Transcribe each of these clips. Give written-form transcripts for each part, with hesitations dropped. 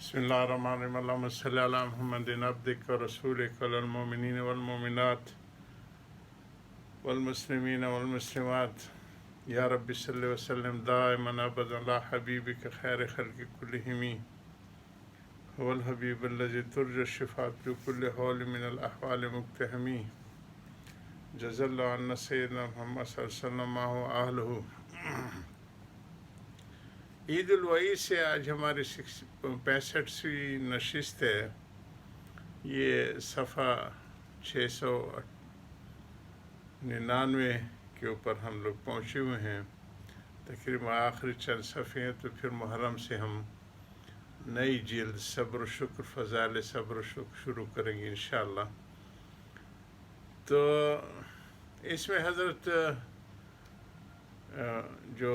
बिस्मिल्लाहिर्रहमानिर्रहीम अल्लाहुम्मा सल्लि अला मुहम्मदिन अब्दिक व रसूलिक वल मोमिनीन वल मोमिनात वल मुस्लिमीन वल मुस्लिमात या रब्बि सल्लि व सल्लिम दाइमन अबदन अला हबीबिक खैर खल्क़ि कुल्लिहिम वल हबीब अल्लज़ी तुरजु शिफ़ाअत फी कुल्लि हौल मिनल अहवाल मुक्तहमी जज़ल्लाहु अन्ना सय्यदना मुहम्मद सल्लल्लाहु अलैहि वसल्लम। ईद उल वही से आज हमारी 65वीं नशिस्त है। ये सफ़ा 699 के ऊपर हम लोग पहुँचे हुए हैं। तकरीबन आखिरी चंद सफ़े हैं, तो फिर मुहर्रम से हम नई जिल्द सब्र शुक्र फ़ज़ाइल सब्र शुक्र शुरू करेंगे इंशाअल्लाह। तो इसमें हज़रत जो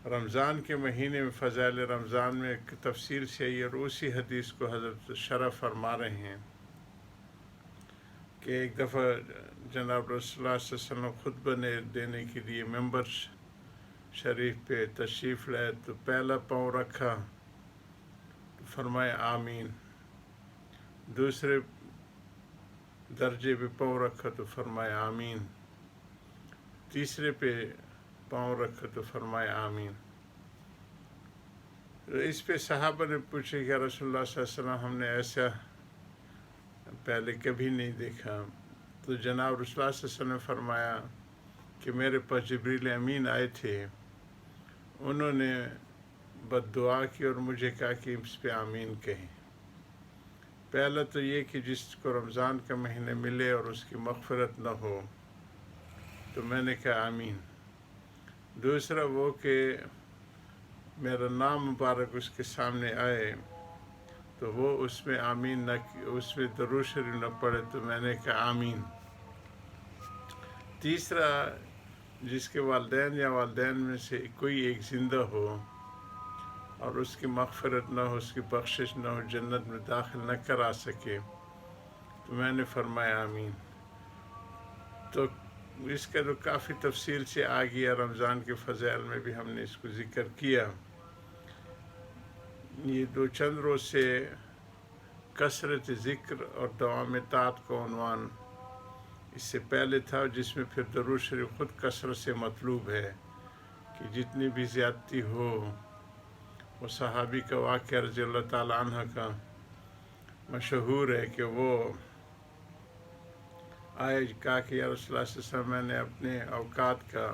रमज़ान के महीने में फ़ज़ाइल रमज़ान में एक तफसीर से आई और उसी हदीस को हज़रत शरह फरमा रहे हैं कि एक दफ़ा जनाब रसूलुल्लाह सल्लल्लाहु अलैहि वसल्लम खुतबा देने के लिए मेंबर शरीफ पे तशरीफ़ लाए, तो पहला पाँव रखा तो फरमाया आमीन, दूसरे दर्जे पे पाँव रखा तो फरमाया आमीन, तीसरे पे पाँव रखा तो फरमाया आमीन। तो इस पे सहाबा ने पूछे कि रसूलुल्लाह सल्लल्लाहु अलैहि वसल्लम हमने ऐसा पहले कभी नहीं देखा। तो जनाब रसूलुल्लाह सल्लल्लाहु अलैहि वसल्लम ने फरमाया कि मेरे पास जिब्रील अमीन आए थे, उन्होंने बद्दुआ की और मुझे कहा कि इस पे आमीन कहें। पहला तो ये कि जिसको रमज़ान का महीने मिले और उसकी मग़फ़िरत न हो तो मैंने कहा आमीन। दूसरा वो कि मेरा नाम मुबारक उसके सामने आए तो वो उसमें आमीन न, उसमें दरूद शरीफ न पढ़े तो मैंने कहा आमीन। तीसरा, जिसके वालिदैन या वालिदैन में से कोई एक ज़िंदा हो और उसकी मग़फ़िरत न हो, उसकी बख्शिश न हो, जन्नत में दाखिल न करा सके तो मैंने फरमाया आमीन। तो इसका तो काफ़ी तफसील से आ गया, रमज़ान के फ़ज़ाइल में भी हमने इसको ज़िक्र किया। ये दो चंद रोज़ से कसरत ज़िक्र और दवाम तात का उन्वान इससे पहले था, जिसमें फिर दरूद शरीफ ख़ुद कसरत से मतलूब है कि जितनी भी ज़्यादती हो। वो सहाबी का वाक़या रज़ियल्लाहु ताला अन्हा का मशहूर है कि वो आए कहा कि या रसूलुल्लाह सल्लल्लाहु अलैहि वसल्लम मैंने अपने औकात का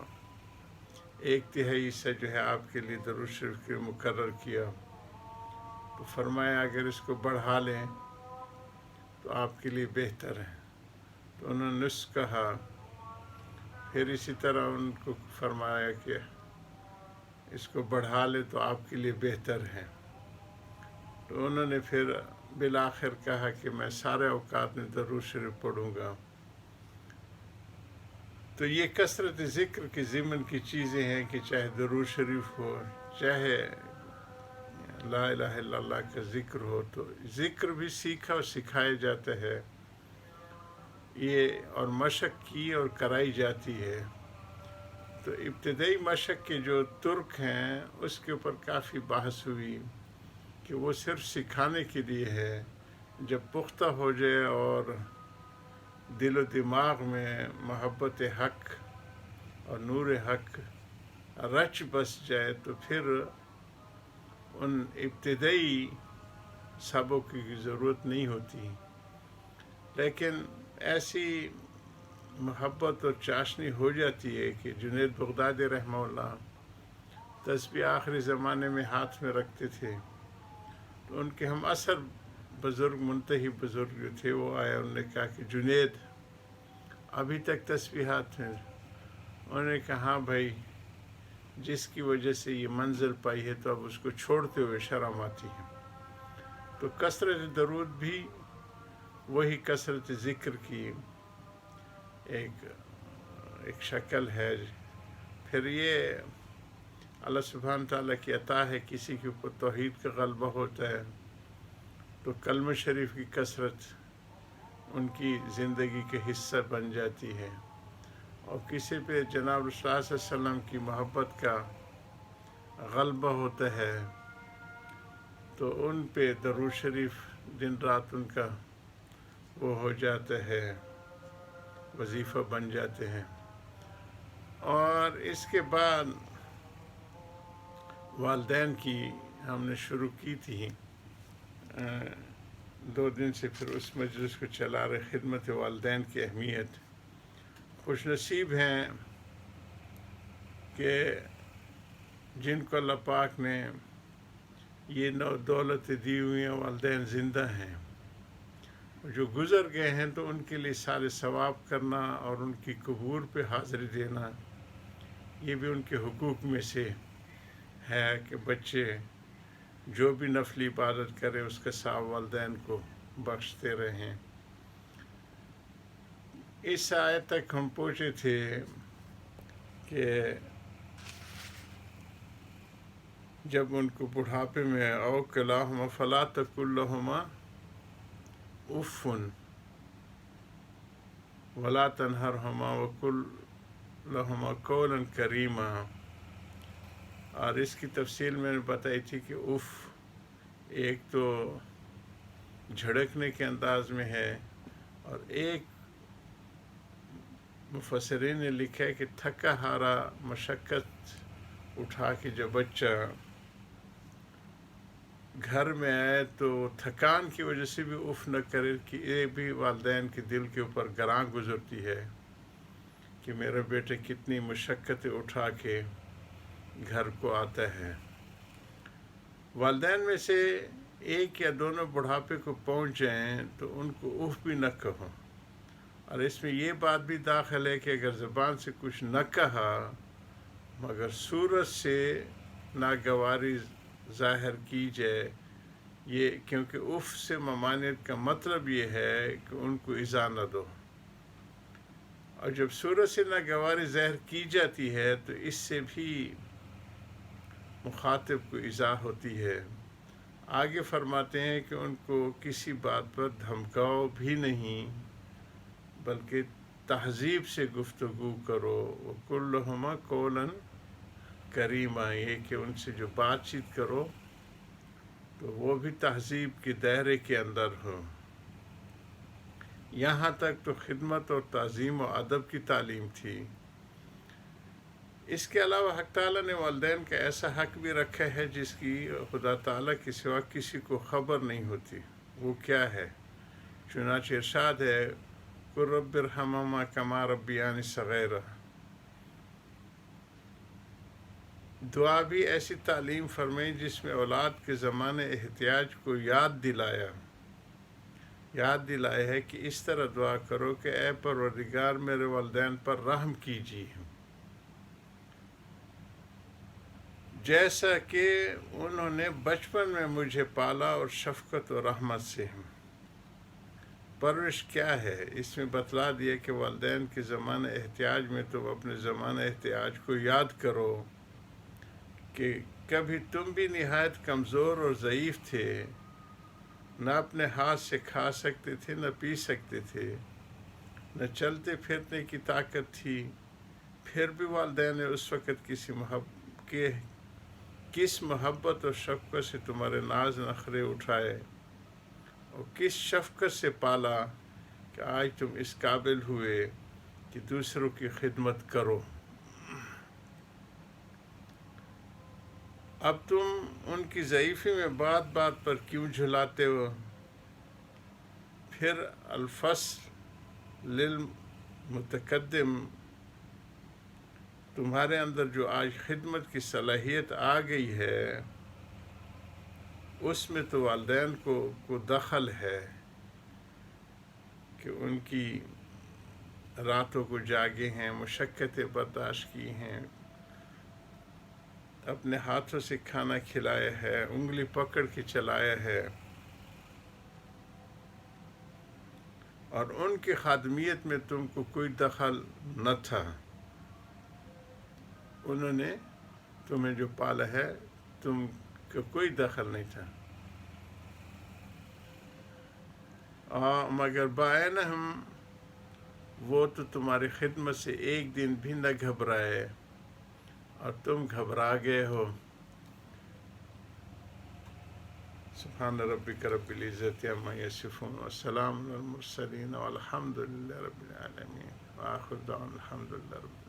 1/3 हिस्सा जो है आपके लिए दरूद शरीफ के मुकर्रर किया, तो फरमाया अगर इसको बढ़ा लें तो आपके लिए बेहतर है। तो उन्होंने नुस्ख़ कहा, फिर इसी तरह उनको फरमाया कि इसको बढ़ा ले तो आपके लिए बेहतर है। तो उन्होंने फिर बिलाखिर कहा कि मैं सारे औकात में दरूद शरीफ पढ़ूँगा। तो ये कसरत ज़िक्र की ज़िम्न की चीज़ें हैं कि चाहे दरूद शरीफ हो, चाहे ला इलाहा इल्लल्लाह का ज़िक्र हो, तो ज़िक्र भी सीखा और सिखाया जाता है ये, और मशक की और कराई जाती है। तो इब्तदाई मशक के जो तुर्क हैं उसके ऊपर काफ़ी बहस हुई कि वो सिर्फ़ सिखाने के लिए है, जब पुख्ता हो जाए और दिल व दिमाग में मोहब्बत हक़ और नूर हक़ रच बस जाए तो फिर उन इब्तदाई सबक की ज़रूरत नहीं होती। लेकिन ऐसी मोहब्बत और चाशनी हो जाती है कि जुनैद बगदादी रहमहुल्लाह तस्बीह आखिरी ज़माने में हाथ में रखते थे, तो उनके हम असर बुज़ुर्ग मुंतही बुज़ुर्ग जो थे वो आए, उन्होंने कहा कि जुनैद अभी तक तस्बीह हाथ में। उन्होंने कहा हाँ भाई, जिसकी वजह से ये मंजिल पाई है तो अब उसको छोड़ते हुए शर्म आती है। तो कसरत दरूद भी वही कसरत ज़िक्र की एक शक्ल है। फिर ये अल्लाह सुब्हान ताला की अता है, किसी के ऊपर तौहीद का गलबा होता है तो कलमा शरीफ की कसरत उनकी ज़िंदगी के हिस्सा बन जाती है, और किसी पे जनाब रसूलुल्लाह सल्लल्लाहु अलैहि वसल्लम की मोहब्बत का गलबा होता है تو ان پہ درود شریف دن رات ان کا وہ ہو جاتا ہے، وظیفہ بن جاتے ہیں۔ اور اس کے بعد والدین کی ہم نے شروع کی تھی 2 دن سے، پھر اس مجلس کو چلا رہے، خدمت والدین کی اہمیت۔ خوش نصیب ہیں کہ جن کو اللہ پاک نے یہ دولت دی ہوئی ہیں، والدین زندہ ہیں، جو گزر گئے ہیں تو ان کے لیے سارے ثواب کرنا اور ان کی قبور پہ حاضری دینا، یہ بھی ان کے حقوق میں سے ہے کہ بچے جو بھی نفلی عبادت کرے اس کا ثواب والدین کو بخشتے رہیں۔ اس آیت تک ہم پہنچے تھے کہ جب ان کو بڑھاپے میں او کلاہما فلا تقل لہما اف ولا تنہرہما وقل لہما قولا کریما، اور اس کی تفصیل میں نے بتائی تھی کہ اف ایک تو جھڑکنے کے انداز میں ہے، اور ایک مفسرین نے لکھا ہے کہ تھکا ہارا مشقت اٹھا کے جب بچہ گھر میں آئے تو تھکان کی وجہ سے بھی اف نہ کرے، کہ یہ بھی والدین کے دل کے اوپر گراں گزرتی ہے کہ میرا بیٹا کتنی مشقتیں اٹھا کے گھر کو آتا ہے۔ والدین میں سے ایک یا دونوں بڑھاپے کو پہنچ جائیں تو ان کو اف بھی نہ کہو، اور اس میں یہ بات بھی داخل ہے کہ اگر زبان سے کچھ نہ کہا مگر صورت سے ناگواری ظاہر کی جائے، یہ کیونکہ اف سے ممانعت کا مطلب یہ ہے کہ ان کو ایذا نہ دو، اور جب صورت سے ناگواری ظاہر کی جاتی ہے تو اس سے بھی مخاطب کو ایذا ہوتی ہے۔ آگے فرماتے ہیں کہ ان کو کسی بات پر دھمکاؤ بھی نہیں، بلکہ تہذیب سے گفتگو کرو، وَقُلْ لَهُمَا قَوْلًا کریما، یہ کہ ان سے جو بات چیت کرو تو وہ بھی تہذیب کے دائرے کے اندر ہو۔ یہاں تک تو خدمت اور تعظیم و ادب کی تعلیم تھی۔ اس کے علاوہ حق تعالیٰ نے والدین کا ایسا حق بھی رکھا ہے جس کی خدا تعالیٰ کے سوا کسی کو خبر نہیں ہوتی۔ وہ کیا ہے؟ چنانچہ ارشاد ہے قُلْ رَبِّ ارْحَمْهُمَا كَمَا رَبَّيَانِي صَغِيرًا۔ دعا بھی ایسی تعلیم فرمائی جس میں اولاد کے زمانے احتیاج کو یاد دلائے ہے کہ اس طرح دعا کرو کہ اے پروردگار میرے والدین پر رحم کیجیے، جیسا کہ انہوں نے بچپن میں مجھے پالا اور شفقت و رحمت سے ہوں۔ پرورش کیا ہے؟ اس میں بتلا دیا کہ والدین کے زمانہ احتیاج میں تم اپنے زمانہ احتیاج کو یاد کرو کہ کبھی تم بھی نہایت کمزور اور ضعیف تھے، نہ اپنے ہاتھ سے کھا سکتے تھے، نہ پی سکتے تھے، نہ چلتے پھرنے کی طاقت تھی، پھر بھی والدین نے اس وقت کس محبت اور شفقت سے تمہارے ناز نخرے اٹھائے اور کس شفقت سے پالا کہ آج تم اس قابل ہوئے کہ دوسروں کی خدمت کرو۔ اب تم ان کی ضعیفی میں بات بات پر کیوں جھلاتے ہو؟ پھر الفصل للمتقدم، تمہارے اندر جو آج خدمت کی صلاحیت آ گئی ہے اس میں تو والدین کو دخل ہے کہ ان کی راتوں کو جاگے ہیں، مشقتیں برداشت کی ہیں، اپنے ہاتھوں سے کھانا کھلایا ہے، انگلی پکڑ کے چلایا ہے، اور ان کی خادمیت میں تم کو کوئی دخل نہ تھا۔ انہوں نے تمہیں جو پالا ہے تم کو کوئی دخل نہیں تھا۔ مگر بائنہم، وہ تو تمہاری خدمت سے ایک دن بھی نہ گھبرائے اور تم گھبرا گئے ہو۔ سبحان ربک رب العزت عما یصفون وسلام علی المرسلین والحمد للہ رب العالمین وآخر دعوانا الحمد للہ رب العالمین.